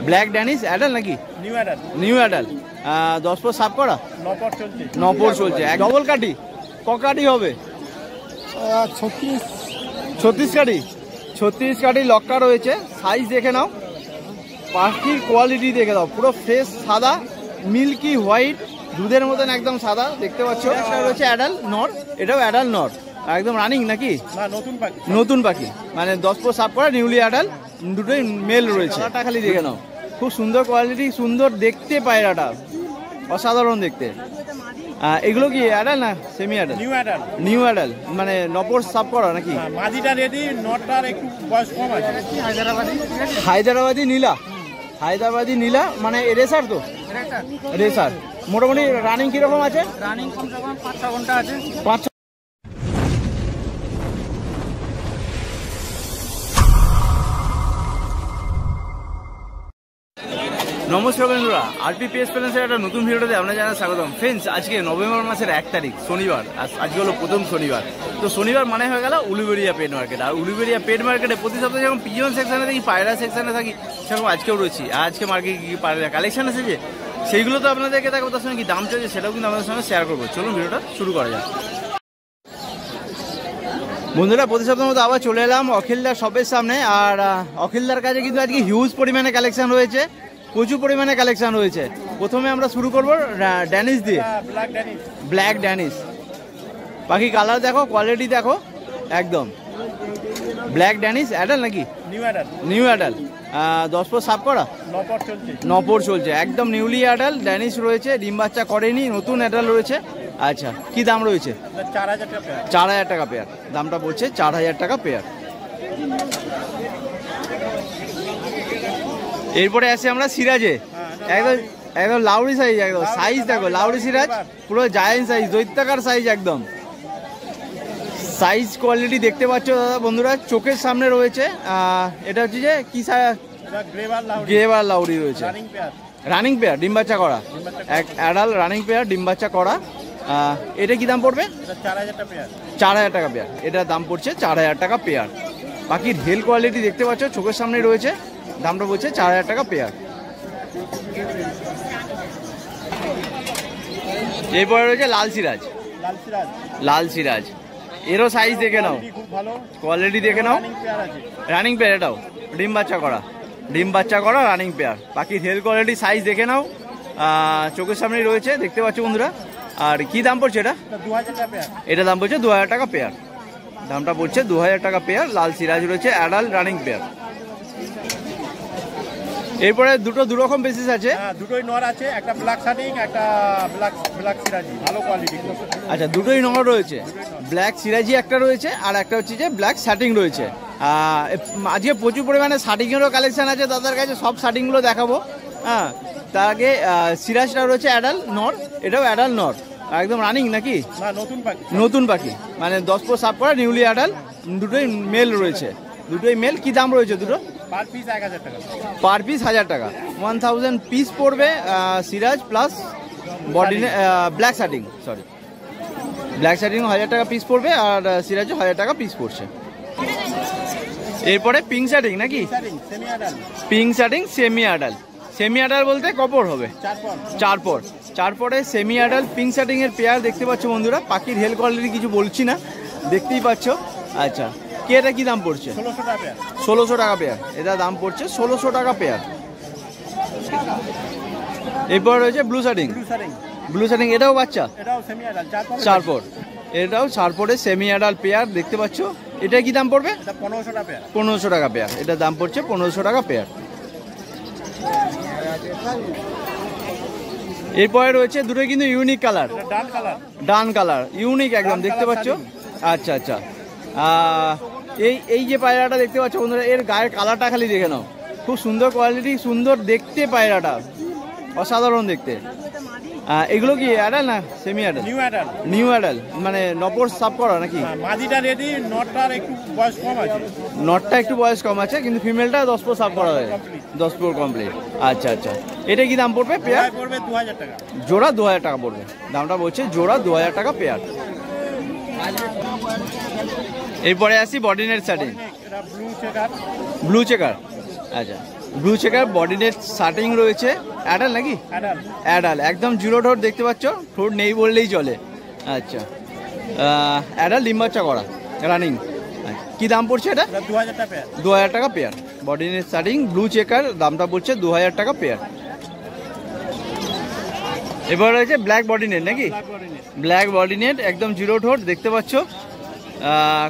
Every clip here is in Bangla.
ব্ল্যাক ড্যানিশ অ্যাডাল নাকি? New adult. নিউ অ্যাডাল 10 পর সাফ করা? 9 পর চলছে। 9 পর চলছে। ডবল কাটি ক কাটি হবে? 36 কাটি। 36 কাটি লক্কা রয়েছে। সাইজ দেখে নাও, পাখির কোয়ালিটি দেখে দাও, পুরো ফ্রেশ সাদা মিল্কি হোয়াইট দুধের মতন একদম সাদা দেখতে পাচ্ছ। এটা রয়েছে অ্যাডাল নর, এটাও অ্যাডাল নর একদম রানিং নাকি? না, নতুন পাখি। নতুন পাখি মানে 10 পর সাফ করা নিউলি অ্যাডাল, দুটোই মেল রয়েছে। কালারটা খালি দেখে নাও, খুব সুন্দর কোয়ালিটি, সুন্দর দেখতে পায়রাটা, অসাধারণ দেখতে। এগুলো কি অ্যাডাল না semi adult? New adult. New adult মানে 9 পর সাফ করা নাকি? মাদিটা রেডি, নটটার একটু বয়স কম আছে। হায়দ্রাবাদি নীলা, হায়দ্রাবাদি নীলা মানে রেসার তো? রেসার। মোটামুটি রানিং কিরকম আছে? রানিং কমসে কম 5-6 ঘন্টা আছে। 5। নমস্কার বন্ধুরা, আরপি পেস প্যালেন্সের একটা নতুন ভিডিওতে আপনারা জানাই স্বাগতম। ফ্রেন্ডস, আজকে নভেম্বর মাসের 1 তারিখ শনিবার, আজকে হলো প্রথম শনিবার। তো শনিবার মানে হয়ে গেল উলুবেড়িয়া পেট মার্কেট। আর উলুবেড়িয়া পেট মার্কেটে প্রতি সপ্তাহে যখন পিজন সেকশনে থাকি, পায়রা সেকশনে থাকি, সেরকম আজকেও রয়েছি। আজকে মার্কেটে কী কী পায়রা কালেকশন এসেছে সেইগুলো তো আপনাদেরকে দেখাবো, তার সঙ্গে কি দাম চলছে সেটাও কিন্তু আপনাদের সঙ্গে শেয়ার করবো। চলুন ভিডিওটা শুরু করা যাক। বন্ধুরা, প্রতি সপ্তাহের মতো আবার চলে এলাম অখিলদার শপের সামনে। আর অখিলদার কাছে কিন্তু আজকে হিউজ পরিমাণে কালেকশন রয়েছে, প্রচুর পরিমাণে কালেকশন রয়েছে। প্রথমে আমরা শুরু করবো ড্যানিশ দিয়ে। ব্ল্যাক ড্যানিশ বাকি কালার দেখো, কোয়ালিটি দেখো একদম। ব্ল্যাক ড্যানিশ অ্যাডাল নাকি? New adult. নিউ অ্যাডাল 10 পর সাফ করা? 9 পর চলছে। 9 পর চলছে, একদম নিউলি অ্যাডাল ড্যানিশ রয়েছে, ডিম বাচ্চা করেনি, নতুন অ্যাডাল রয়েছে। আচ্ছা, কি দাম রয়েছে? 4000 টাকা পেয়ার। 4000 টাকা পেয়ার, দামটা পড়ছে 4000 টাকা পেয়ার। এরপরে আসি আমরা সিরাজে, একদম একদম লাউড়ি সাইজ, একদম সাইজ দেখো, লাউড়ি সিরাজ পুরো জায়েন্ট সাইজ, দৈত্যাকার সাইজ একদম। সাইজ কোয়ালিটি দেখতে পাচ্ছ দাদা বন্ধুরা, চোখের সামনে রয়েছে। এটা হচ্ছে যে কি গ্রেভার লাউড়ি রয়েছে, রানিং পেয়ার, ডিম বাচ্চা করা, এক অ্যাডাল রানিং পেয়ার, ডিম বাচ্চা করা। এটা কি দাম পড়বে? 4000 টাকা পেয়ার, এটার দাম পড়ছে 4000 টাকা পেয়ার। বাকি হেল কোয়ালিটি দেখতে পাচ্ছ, চোখের সামনে রয়েছে, দামটা বলছে 4000 টাকা পেয়ার। এরপরে রয়েছে লাল সিরাজ। লাল সিরাজ এরও সাইজ দেখে নাও, কোয়ালিটি দেখে নাও, রানিং পেয়ার, এটাও ডিম বাচ্চা করা, ডিম বাচ্চা করা রানিং পেয়ার। বাকি হেল কোয়ালিটি সাইজ দেখে নাও, চোখের সামনেই রয়েছে দেখতে পাচ্ছ বন্ধুরা। আর কি দাম পড়ছে এটা? 2000 টাকা পেয়ার। এটা দাম পড়ছে 2000 টাকা পেয়ার, দামটা পড়ছে 2000 টাকা পেয়ার। লাল সিরাজ রয়েছে, অ্যাডাল রানিং পেয়ার। এরপরে দু রকম বেসিস আছে, দুটোই নর আছে, একটা ব্ল্যাক শার্টিং, একটা ব্ল্যাক সিরাজি, ভালো কোয়ালিটি। আচ্ছা, দুটোই নর রয়েছে, ব্ল্যাক সিরাজি একটা রয়েছে, আর একটা হচ্ছে যে ব্ল্যাক শার্টিং রয়েছে। আজকে প্রচুর পরিমাণে শার্টিংয়েরও কালেকশন আছে দাদার কাছে, সব শার্টিংগুলো দেখাবো। হ্যাঁ, তার আগে সিরাজটা রয়েছে অ্যাডাল নর, এটাও অ্যাডাল নর, একদম রানিং নাকি? নতুন পাখি। নতুন পাখি মানে 10 পর সাফ করা, নিউলি অ্যাডাল, দুটোই মেল রয়েছে, দুটোই মেল। কি দাম রয়েছে দুটো? পার পিস 1000 টাকা। পার পিস 1000 টাকা, 1000 পিস পড়বে। Siraj plus body black shirting, sorry black shirting 1000 টাকা পিস পড়বে, আর সিরাজও 1000 টাকা পিস পড়ছে। এরপরে পিঙ্ক শার্টিং নাকি? Pink shirting semi adult. Semi adult বলতে কপর হবে 4 পরে সেমি অ্যাডাল পিঙ্ক শার্টিং এর পেয়ার দেখতে পাচ্ছ বন্ধুরা। পাখির হেল কোয়ালিটি কিছু বলছি না, দেখতেই পাচ্ছ। আচ্ছা, এটা কি দাম পড়ছে? 1600 টাকা পেয়ার, এটা দাম পড়ছে 1600 টাকা পেয়ার। এরপর রয়েছে ব্লু শার্টিং। ব্লু শার্টিং এটাও বাচ্চা, 4 পর, এটাও 4 পরে সেমি অ্যাডাল পেয়ার দেখতে পাচ্ছ। এটা কি দাম পড়বে? 1500 টাকা পেয়ার, এটার দাম পড়ছে 1500 টাকা পেয়ার। এরপরে রয়েছে দুটো কিন্তু ইউনিক কালার, ডান কালার ইউনিক একদম দেখতে পাচ্ছ। আচ্ছা আচ্ছা, এই যে পায়রাটা দেখতে পাচ্ছ বন্ধুরা, এর গায়ের কালারটা খালি দেখে নাও, খুব সুন্দর কোয়ালিটি, সুন্দর দেখতে পায়রাটা, অসাধারণ দেখতে। এগুলো কি অ্যাডাল না সেমি অ্যাডাল? নিউ অ্যাডাল মানে 9 পর সাফ করা নাকি? মাদিটা রেডি, নটটার একটু বয়স কম আছে। নটটা একটু বয়স কম আছে, কিন্তু ফিমেলটা 10 পর সাফ করা হয়, 10 পর কমপ্লিট। আচ্ছা আচ্ছা, এটা কি দাম পড়বে? পেয়ার পড়বে 2000 টাকা, জোড়া 2000 টাকা পড়বে, দামটা বলছে জোড়া 2000 টাকা পেয়ার। এরপরে আসি বডিনেট শার্টিং, ব্লু চেকার। আচ্ছা, ব্লু চেকার বডি নেট শার্টিং রয়েছে, অ্যাডাল নাকি? অ্যাডাল একদম জিরো ঠোঁট দেখতে পাচ্ছ, ঠোঁট নেই বললেই চলে। আচ্ছা, অ্যাডাল ডিম বাচ্চা করা রানিং। কি দাম পড়ছে এটা? 2000 টাকা pair. Body net shirting blue checker, দামটা পড়ছে 2000 টাকা পেয়ার। এবার রয়েছে ব্ল্যাক বডি নেট নাকি? ব্ল্যাক বডি নেট একদম জিরো ঠোঁট দেখতে পাচ্ছ,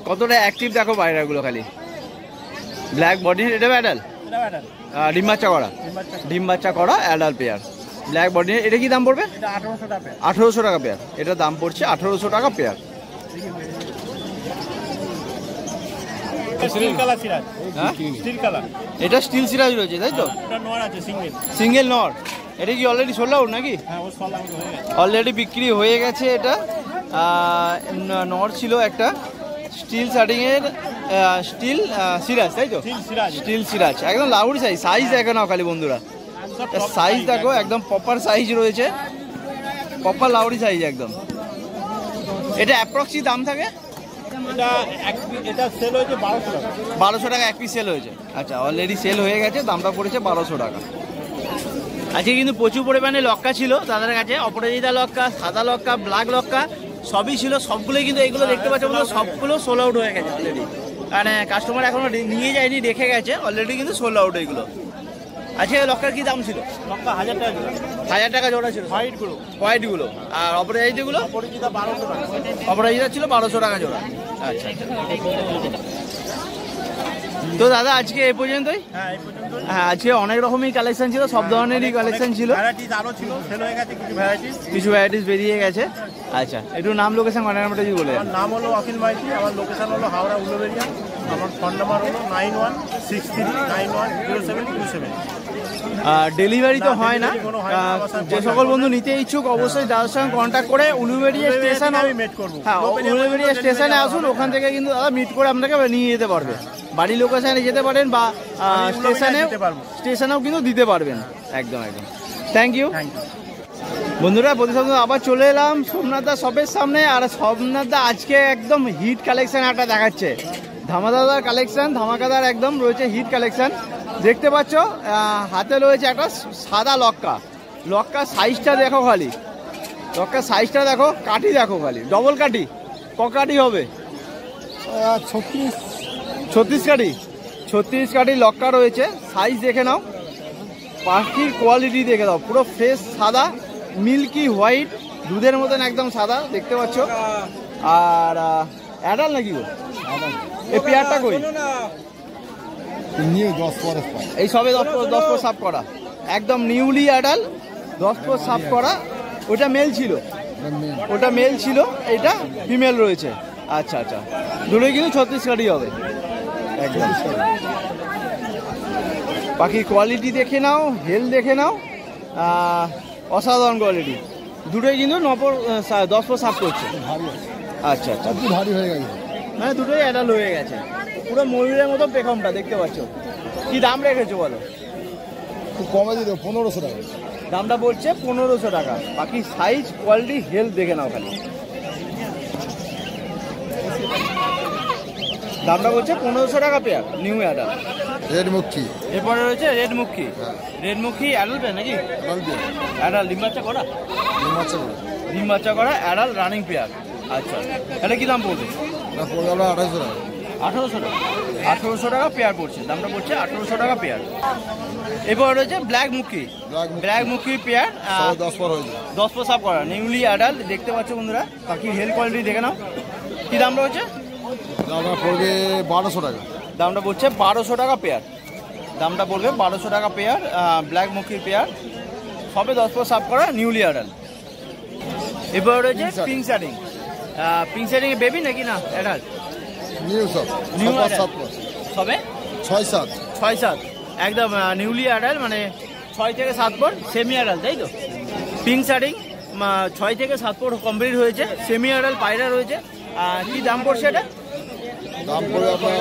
কতটা অ্যাক্টিভ দেখো পায়রাগুলো খালি। ব্ল্যাক বডি নেট, এটা অ্যাডাল ডিম বাচ্চা করা, ডিম বাচ্চা করা adult pair black body net. এটা কি দাম পড়বে? 1800 টাকা পেয়ার। এটা দাম পড়ছে 1800 টাকা পেয়ার। এটা স্টিল সিরাজ রয়েছে তাই তো? সিঙ্গেল নর। এটা কি অলরেডি সোল্ড আউট নাকি? অলরেডি বিক্রি হয়ে গেছে। এটা নর ছিল একটা, স্টিল শার্টিং এর, স্টিল সিরাজ তাই তো? স্টিল সিরাজ একদম লাউড়ি সাইজ। সাইজ দেখো না খালি বন্ধুরা, সাইজ দেখো একদম প্রপার সাইজ রয়েছে, প্রপার লাউড়ি সাইজ একদম। এটা অ্যাপ্রক্সি দাম থাকে? এটা সেল হয়েছে 1200 টাকা এক পিস সেল হয়েছে। আচ্ছা, অলরেডি সেল হয়ে গেছে, দামটা পড়েছে 1200 টাকা। আজকে কিন্তু প্রচুর পরিমাণে লক্কা ছিল তাদের কাছে, অপরাজিতা লক্কা, সাদা লক্কা, ব্ল্যাক লক্কা সবই ছিল। সবগুলোই কিন্তু এইগুলো দেখতে পাচ্ছ সবগুলো সোল আউট হয়ে গেছে অলরেডি, মানে কাস্টমার এখনো নিয়ে যায়নি, রেখে গেছে অলরেডি, কিন্তু সোল আউট এইগুলো। আচ্ছা, লক্কার কি দাম ছিল? লক্কা 1000 টাকা জোড়া। 1000 টাকা জোড়া ছিল হোয়াইটগুলো। আর অপরাজিতাগুলো? অপরাজিতা ছিল 1200 টাকা জোড়া। আচ্ছা, তো দাদা আজকে এই পর্যন্তই। হ্যাঁ, আজকে অনেক রকমই কালেকশন ছিল, সব ধরনেরই কালেকশন ছিল, কিছু ভ্যারাইটিস বেরিয়ে গেছে। আচ্ছা, একটু নাম, লোকেশন, কন্ট্যাক্ট নাম্বারটা যদি বলে। আমার নাম হলো অখিল মাইতি, আমার লোকেশন হলো হাওড়া উলুবেড়িয়া, আমার ফোন নাম্বার হলো 9163910727। ডেলিভারি তো হয় না, যে সকল বন্ধু নিতে ইচ্ছুক অবশ্যই দাদার সঙ্গে কন্ট্যাক্ট করে উলুবেড়িয়া স্টেশন, হ্যাঁ উলুবেড়িয়া স্টেশনে আসুন, ওখান থেকে কিন্তু দাদা মিট করে আপনাকে নিয়ে যেতে পারবে। বাড়ির লোকেশনে যেতে পারেন বা স্টেশনেও কিন্তু দিতে পারবেন। একদম একদম, থ্যাংক ইউ। বন্ধুরা, প্রতি সপ্তাহে আবার চলে এলাম সোমনাথদা শপের সামনে। আর সোমনাথদা আজকে একদম হিট কালেকশন একটা দেখাচ্ছে, ধামাদার কালেকশন, ধামাকাদার একদম রয়েছে হিট কালেকশন। দেখতে পাচ্ছ হাতে রয়েছে একটা সাদা লক্কা। লক্কার সাইজটা দেখো খালি, লক্কার সাইজটা দেখো, কাঠি দেখো খালি, ডবল কাঠি। ক কাঠি হবে? 36 কাঠি। 36 কাঠি লক্কা রয়েছে। সাইজ দেখে নাও, পাখির কোয়ালিটি দেখে দাও, পুরো ফ্রেশ সাদা, মিল্কি হোয়াইট, দুধের মতন একদম সাদা দেখতে পাচ্ছ। আর অ্যাডাল নাকি গো? এই পেয়ারটা কই? এই সবে 10 পর সাফ করা, একদম নিউলি অ্যাডাল, 10 পর সাফ করা। ওটা মেল ছিল, ওটা মেল ছিল, এটা ফিমেল রয়েছে। আচ্ছা আচ্ছা, দুটোই কিন্তু 36 কাঠি হবে একদম। পাখির কোয়ালিটি দেখে নাও, হেলথ দেখে নাও, অসাধারণ কোয়ালিটি। দুটোই কিন্তু 10 পর সাফ করছে। আচ্ছা আচ্ছা, ভারী হয়ে গেছে, হ্যাঁ দুটোই অ্যাডাল হয়ে গেছে, পুরো ময়ূরের মতো পেখমটা দেখতে পাচ্ছ। কি দাম রেখেছো বলো? খুব কমে দিল 1500 টাকা। দামটা পড়ছে 1500 টাকা। বাকি সাইজ, কোয়ালিটি, হেলথ দেখে নাও খালি। দামটা বলছে 1500 টাকা পেয়ার, নিউ অ্যাডাল। রেড মুখী, এরপরে রয়েছে রেড মুখী। রেড মুখী অ্যাডাল পেয়ার নাকি? অ্যাডাল ডিম বাচ্চা করা, ডিম বাচ্চা করা অ্যাডাল রানিং পেয়ার। আচ্ছা, এটা কি দাম পড়বে? 1800 টাকা। 1800 টাকা, 1800 টাকা পেয়ার পড়ছে, দামটা পড়ছে 1800 টাকা পেয়ার। এরপর রয়েছে ব্ল্যাক মুখী। ব্ল্যাক মুখী পেয়ার 10 পর হয়েছে, 10 পর সাফ করা, নিউলি অ্যাডাল দেখতে পাচ্ছ বন্ধুরা। পাখির হেলথ কোয়ালিটি দেখে নাও। কি দাম রয়েছে? দামটা পড়বে 1200 টাকা। দামটা পড়ছে 1200 টাকা পেয়ার, দামটা পড়বে 1200 টাকা পেয়ার। ব্ল্যাক মুখির পেয়ার, সবে 10 পর সাফ করা, নিউলি অ্যাডাল। এরপর রয়েছে পিঙ্ক শার্টিং। পিঙ্ক শার্টিং বেবি নাকি না অ্যাডাল? নিউ সব, নিউ 7 পর, সবে 6-7 একদম নিউলি অ্যাডাল, মানে 6 থেকে 7 পর সেমি অ্যাডাল তাই তো? পিঙ্ক শার্টিং 6 থেকে 7 পর কমপ্লিট হয়েছে, সেমি অ্যাডাল পায়রা রয়েছে। কি দাম পড়ছে এটা? দাম পড়বে আপনার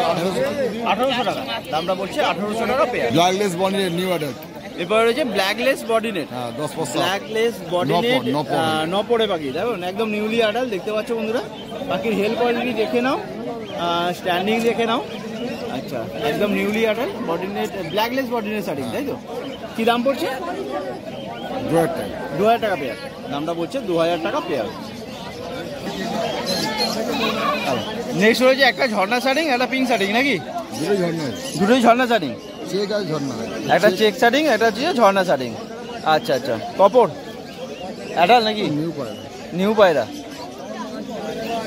1800 টাকা, দামটা পড়ছে 1800 টাকা pair. Blackless body new adult. এরপর রয়েছে ব্ল্যাকলেস বডি নেট। হ্যাঁ 10 পর ব্ল্যাকলেস বডি নেট, নপড়ে পাখি দেখো একদম নিউলি অ্যাডাল দেখতে পাচ্ছ বন্ধুরা। পাখির হেলথ কোয়ালিটি দেখে নাও, স্ট্যান্ডিং দেখে নাও। আচ্ছা, আচ্ছা, একদম নিউলি অ্যাডাল্ট বডিনেট, ব্ল্যাকলেস বডিনেট শাড়ি, তাই তো? কি দাম পড়ছে? 2000 টাকা। 2000 টাকা পেয়ার, দামটা বলছে 2000 টাকা পেয়ার। নেক্সট রয়েছে একটা ঝর্ণা শাড়ি, একটা পিঙ্ক শাড়ি নাকি? দুটোই ঝর্ণা শাড়ি, একটা চেক শাড়ি, একটা হচ্ছে ঝর্ণা শাড়ি। আচ্ছা আচ্ছা, কপড় অ্যাডাল নাকি? নিউ পায়রা,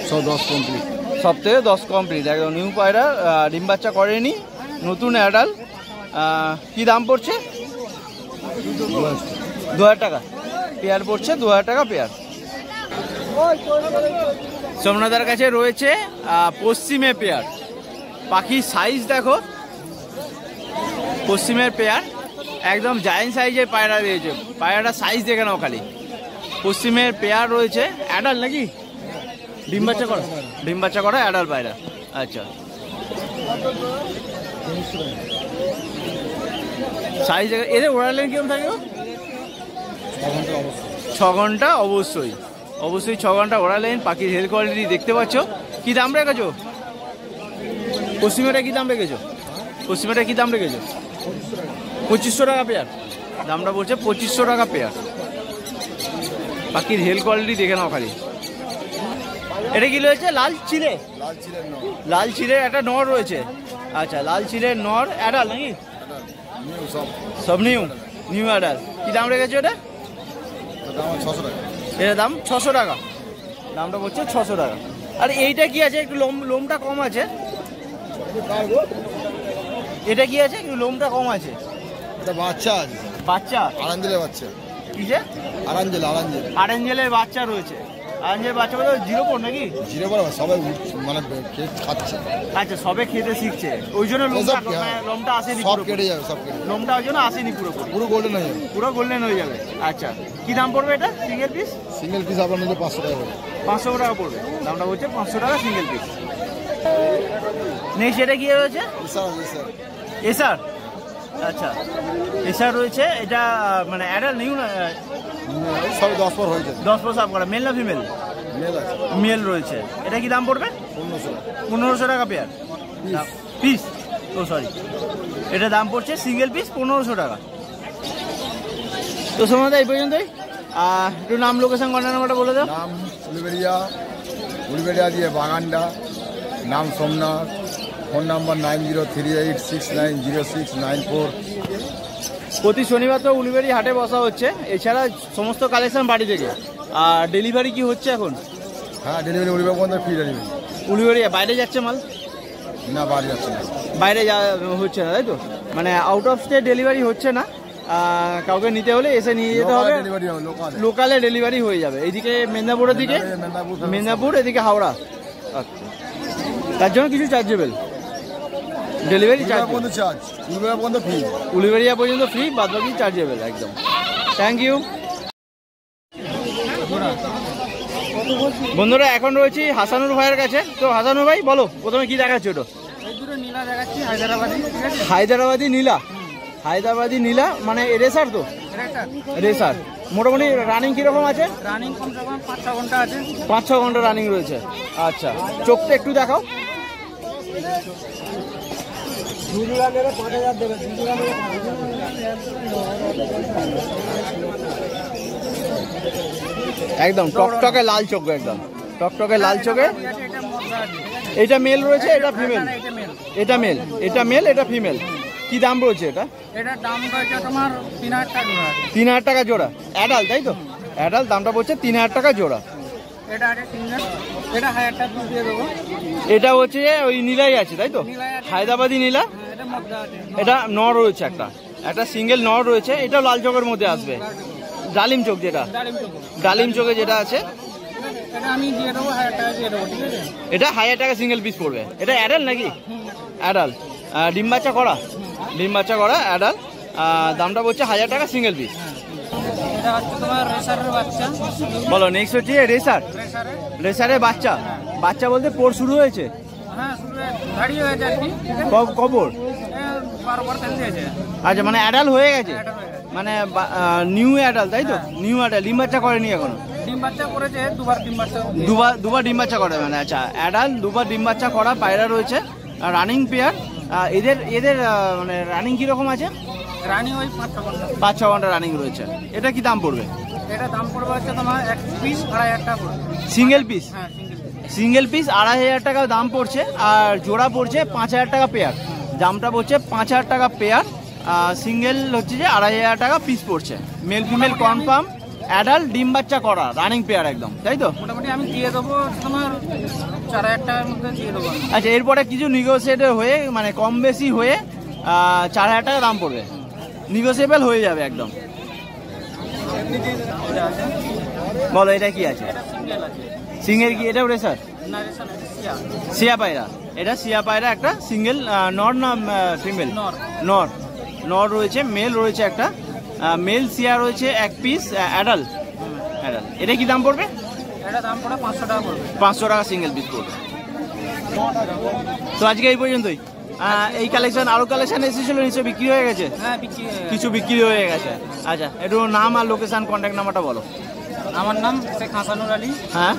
সব 10 কমপ্লিট, সব থেকে 10 কমপ্লিট, একদম নিউ পায়রা, ডিম বাচ্চা করেনি, নতুন অ্যাডাল। কি দাম পড়ছে? 2000 টাকা পেয়ার পড়ছে, 2000 টাকা পেয়ার। সোমনাথের কাছে রয়েছে পশ্চিমে পেয়ার, পাখির সাইজ দেখো, পশ্চিমের পেয়ার একদম জায়েন্ট সাইজের পায়রা রয়েছে, পায়রাটা সাইজ দেখে নাও খালি। পশ্চিমের পেয়ার রয়েছে, অ্যাডাল নাকি? ডিম বাচ্চা করা, ডিম বাচ্চা করা অ্যাডাল পায়রা। আচ্ছা, সাইজ এদের ওড়ালেন কিরকম থাকে? 6 ঘন্টা অবশ্যই, অবশ্যই 6 ঘন্টা ওড়ালেন। পাখির হেলথ কোয়ালিটি দেখতে পাচ্ছ। কি দাম রেখেছো পশ্চিমেটা? কি দাম রেখেছো পশ্চিমেটা? কি দাম রেখেছো? 2500 টাকা পেয়ার, দামটা বলছে 2500 টাকা পেয়ার। পাখির হেলথ কোয়ালিটি দেখে নাও খালি। এটা কি রয়েছে? লাল চিলে, লাল চিলের একটা নর রয়েছে। আচ্ছা, লাল চিলের নর অ্যাডাল নাকি? সব নিউ, নিউ অ্যাডাল। কি দাম রেখেছো এটা? এটার দাম 600 টাকা, দামটা বলছে 600 টাকা। আর এইটা কি আছে? একটু লোমটা কম আছে। এটা কি আছে? একটু লোমটা কম আছে। এটা বাচ্চা আছে, বাচ্চা আরাঞ্জেলের বাচ্চা। কি যে? আরাঞ্জেল, আরেঞ্জেলের বাচ্চা রয়েছে। আরেঞ্জেলের বাচ্চা বলতে 0 পর নাকি? 0 পর সবাই মানে খাচ্ছে। আচ্ছা, সবে খেতে শিখছে, ওই জন্য লোমটা আসেনি, সব কেটে যাবে, সব কেটে, লোমটা ওই জন্য আসেনি পুরোপুরি, পুরো গোল্ডেন হয়ে যাবে, পুরো গোল্ডেন হয়ে যাবে। আচ্ছা, কি দাম পড়বে এটা? Single piece? সিঙ্গেল পিস আপনার নিলে 500 টাকা পড়বে। 500 টাকা পড়বে, দামটা বলছে 500 টাকা সিঙ্গেল পিস। নেক্সট এটা কি রয়েছে? এসার। আচ্ছা, এসার রয়েছে, এটা মানে অ্যাডাল্ট নিউ না? সব 10 পর হয়ে যাবে। 10 পর সাফ করা, মেল না ফিমেল? মেল আছে, মেল রয়েছে। এটা কি দাম পড়বে? 1500 টাকা পেয়ার পিস। ও সরি, এটা দাম পড়ছে সিঙ্গেল পিস 1500 টাকা। তো সময় এই পর্যন্তই। একটু নাম, লোকেশন, কন্ট্যাক্ট নাম্বারটা বলে দাও। নাম উলবেড়িয়া দিয়ে বাগানডা, নাম সোমনাথ, ফোন নাম্বার 9038690694। প্রতি শনিবার তো উলুবেড়ি হাটে বসা হচ্ছে, এছাড়া সমস্ত কালেকশন বাড়ি থেকে। আর ডেলিভারি কি হচ্ছে এখন? হ্যাঁ, ডেলিভারি উলবেড়িয়া পর্যন্ত ফ্রি ডেলিভারি। উলুবেড়িয়া বাইরে যাচ্ছে মাল? না, বাইরে যাচ্ছে না, বাইরে হচ্ছে না, তাই তো? মানে আউট অফ স্টেট ডেলিভারি হচ্ছে না, কাউকে নিতে হলে এসে নিয়ে যেতে হবে, লোকালে ডেলিভারি হয়ে যাবে। এইদিকে মেদিনীপুরের দিকে, মেদিনীপুর, এদিকে হাওড়া। আচ্ছা, তার জন্য কিছু চার্জেবল, ডেলিভারি চার্জ উলুবেড়িয়া পর্যন্ত ফ্রি, বাদ বাকি চার্জেবল একদম। থ্যাংক ইউ বন্ধুরা। এখন রয়েছি হাসানুর ভাইয়ের কাছে। তো হাসানুর ভাই বলো, প্রথমে কি দেখাচ্ছ? ওটা হায়দ্রাবাদি নীলা, হায়দ্রাবাদি নীলা মানে রেসার তো? রেসার। মোটামুটি রানিং কিরকম আছে? রানিং কমসে কম 5-6 ঘন্টা আছে। 5-6 ঘন্টা রানিং রয়েছে। আচ্ছা, চোখটা একটু দেখাও। একদম টকটকে লাল চোখ, একদম টকটকে লাল চোখে। এটা মেল রয়েছে, এটা ফিমেল? এটা মেল, এটা মেল, এটা ফিমেল। কি দাম রয়েছে এটা? এটার দাম রয়েছে তোমার 3000 টাকা জোড়া। 3000 টাকা জোড়া অ্যাডাল, তাই তো? অ্যাডাল, দামটা পড়ছে 3000 টাকা জোড়া। এটা আগে সিঙ্গেল, এটা 1000 টাকা দিয়ে দেবো। এটা হচ্ছে ওই নীলাই আছে, তাই তো? হায়দ্রাবাদি নীলা। এটা মধ্যে আছে, এটা নর রয়েছে, একটা সিঙ্গেল নর রয়েছে। এটাও লাল চোখের মধ্যে আসবে, ডালিম চোখ যেটা, ডালিম চোখে যেটা আছে। এটা আমি দিয়ে দেবো 1000 টাকা দিয়ে দেবো, ঠিক আছে? এটা 1000 টাকা সিঙ্গেল পিস পড়বে। এটা অ্যাডাল নাকি? অ্যাডাল, ডিম বাচ্চা করা, ডিম বাচ্চা করা অ্যাডাল। দামটা পড়ছে 1000 টাকা সিঙ্গেল পিস। এটা হচ্ছে তোমার রেসারের বাচ্চা। বলো, নেক্সট হচ্ছে রেসার, রেসারের বাচ্চা। বাচ্চা বলতে পোর শুরু হয়েছে? হ্যাঁ, দাঁড়িয়ে হয়েছে আর কি। কবর 12 তেল দিয়েছে। আচ্ছা, মানে অ্যাডাল হয়ে গেছে, মানে নিউ অ্যাডাল, তাই তো? নিউ অ্যাডাল, ডিম বাচ্চা করেনি এখনো? ডিম বাচ্চা করেছে, দুবার ডিম বাচ্চা, দুবার ডিম বাচ্চা করে মানে। আচ্ছা, অ্যাডাল, দুবার ডিম বাচ্চা করা পায়রা রয়েছে, রানিং পেয়ার। এদের এদের মানে রানিং কীরকম আছে? রানি ওই 5-6 ঘন্টা। 5-6 ঘন্টা রানিং রয়েছে। এটা কি দাম পড়বে? এটা দাম পড়বে হচ্ছে তোমার এক পিস 2,500 টাকা পড়বে। Single piece? হ্যাঁ সিঙ্গেল পিস। সিঙ্গেল পিস 2,500 টাকা দাম পড়ছে, আর জোড়া পড়ছে 5,000 টাকা পেয়ার। দামটা পড়ছে 5,000 টাকা পেয়ার, সিঙ্গেল হচ্ছে যে 2,500 টাকা পিস পড়ছে। মেল ফিমেল কনফার্ম, অ্যাডাল্ট, ডিম বাচ্চা করা, রানিং পেয়ার একদম, তাই তো? মোটামুটি আমি দিয়ে দেবো তোমার 4,000 টাকার মধ্যে দিয়ে দেবো। আচ্ছা, এরপরে কিছু নিগোসিয়েট হয়ে মানে কম বেশি হয়ে 4,000 টাকা দাম পড়বে, নিগোসিয়েবল হয়ে যাবে একদম। এটা আছে, বলো এটা কি আছে? এটা সিঙ্গেল আছে। সিঙ্গেল কি এটা? রেসার না রেশন আছে, সিয়া। সিয়া পায়রা, এটা সিয়া পায়রা একটা সিঙ্গেল, নর না ফিমেল? নর। নর, নর রয়েছে, মেল রয়েছে একটা, মেল সিয়া রয়েছে এক পিস, অ্যাডাল্ট। অ্যাডাল্ট এটা কি দাম পড়বে? এটা দাম পড়ে 500 টাকা পড়বে। 500 টাকা সিঙ্গেল পিস পড়বে। তো আজকে এই পর্যন্তই। এই কালেকশন, আরো কালেকশন এসেছিল নিশ্চয়, বিক্রি হয়ে গেছে? হ্যাঁ বিক্রি হয়ে গেছে। কিছু বিক্রি হয়ে গেছে। আচ্ছা, একটু নাম আর লোকেশন, কন্ট্যাক্ট নাম্বারটা বলো। আমার নাম শেখ হাসানুর আলী, হ্যাঁ,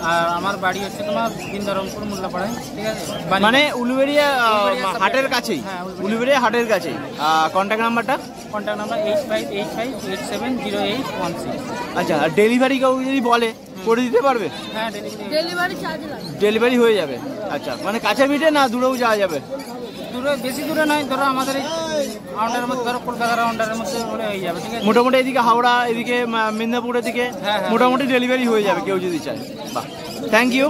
আর আমার বাড়ি হচ্ছে তোমার বৃন্দারমপুর মোল্লাপাড়ায়, ঠিক আছে? মানে উলুবেড়িয়া উলুবেড়িয়া হাটের কাছেই? হ্যাঁ, উলুবেড়িয়া হাটের কাছেই। কন্ট্যাক্ট নাম্বারটা? Contact number 8585870816। আচ্ছা, আর ডেলিভারি কেউ যদি বলে করে দিতে পারবে? হ্যাঁ ডেলিভারি চার্জ লাগে। ডেলিভারি হয়ে যাবে। আচ্ছা, মানে কাছে পিঠে না দূরেও যাওয়া যাবে? দূরে, বেশি দূরে নয়, ধরো আমাদের এই রাউন্ডারের মধ্যে, ধরো কলকাতার রাউন্ডারের মধ্যে হলে হয়ে যাবে, ঠিক আছে? মোটামুটি এদিকে হাওড়া, এদিকে মেদিনীপুরের দিকে হ্যাঁ, হ্যাঁ। মোটামুটি ডেলিভারি হয়ে যাবে কেউ যদি চায়। বাহ, থ্যাংক ইউ।